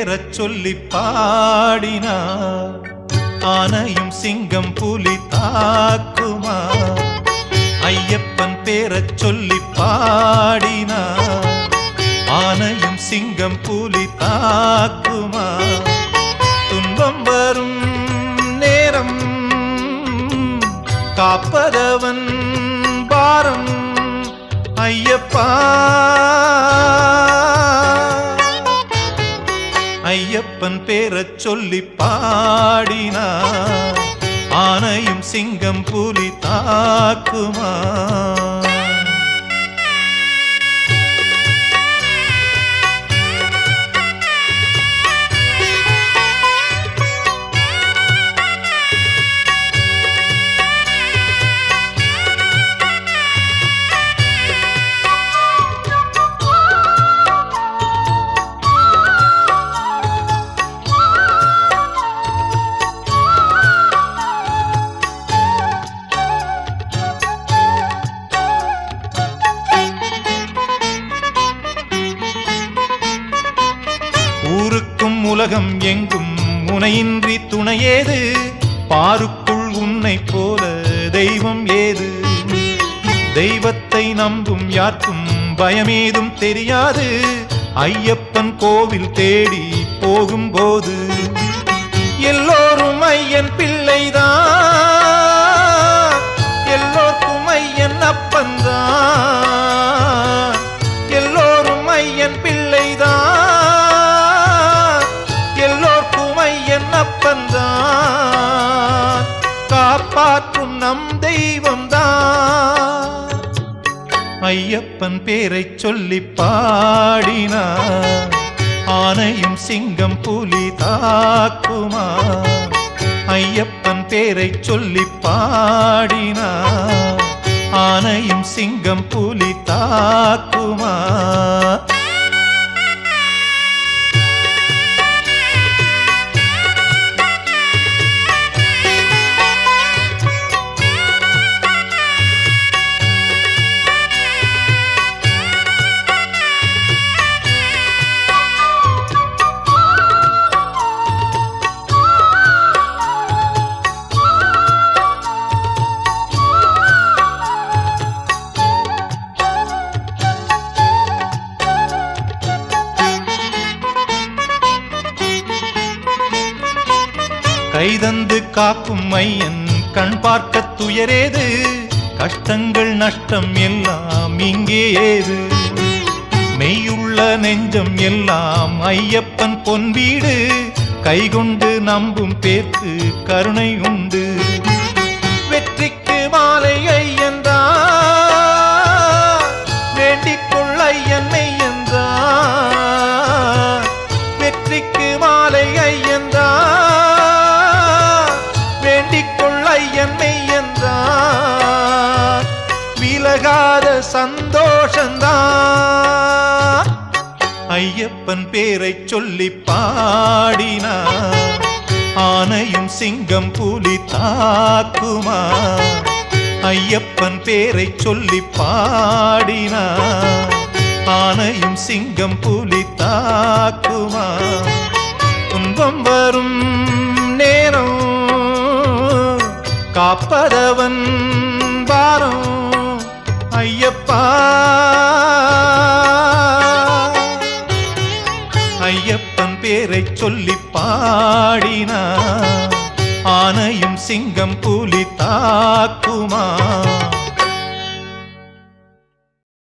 பேரச் சொல்லி பாடினார். ஆனையும் சிங்கம் புலி தாக்குமா? ஐயப்பன் பேரச் சொல்லி பாடினார். ஆனையும் சிங்கம் புலி தாக்குமா? துன்பம் வரும் நேரம் காப்பதவன் பாரம் ஐயப்பா. ஐயப்பன் பேரச் சொல்லி பாடினார். ஆனையும் சிங்கம் புலி தாக்குமா? ஊருக்கும் உலகம் எங்கும் முனையின்றி துணையேது? பாருக்குள் உன்னை போல தெய்வம் ஏது? தெய்வத்தை நம்பும் யாருக்கும் பயமேதும் தெரியாது. ஐயப்பன் கோவில் தேடி போகும்போது எல்லோரும் ஐயன் பிள்ளைதான், எல்லோருக்கும் ஐயன் அப்பன்தான். எல்லோரும் ஐயன் பிள்ளைதான், அப்பன்தான். காப்பாற்றும் நம் தெய்வம்தான். ஐயப்பன் பேரைச் சொல்லி பாடினார். ஆனையும் சிங்கம் புலி தாக்குமா? ஐயப்பன் பேரைச் சொல்லி பாடினார். ஆனையும் சிங்கம் புலி தாக்குமா? கைதந்து காக்கும் ஐயன் கண் பார்க்க துயரேது? கஷ்டங்கள் நஷ்டம் எல்லாம் இங்கே ஏது? மெய்யுள்ள நெஞ்சம் எல்லாம் ஐயப்பன் பொன் வீடு. கைகொண்டு நம்பும் பேர்க்கு கருணை உண்டு. வெற்றிக்கு மாலை ஐயன்தான், வேண்டிக்கொள் ஐயன் மெய்யன்தான். வெற்றிக்கு மாலை ஐயன்தான், மெய்யன்றான். விலகாத சந்தோஷந்தான். ஐயப்பன் பேரைச் சொல்லி பாடினார். ஆனையும் சிங்கம் புலி தாக்குமா? ஐயப்பன் பேரைச் சொல்லி பாடினார். ஆனையும் சிங்கம் புலி தாக்குமா? துன்பம் வரும் நேரம் காப்பதவன் பாரம் ஐயப்பா. ஐயப்பன் பேரைச் சொல்லி பாடினார். ஆனையும் சிங்கம் புலி தாக்குமா?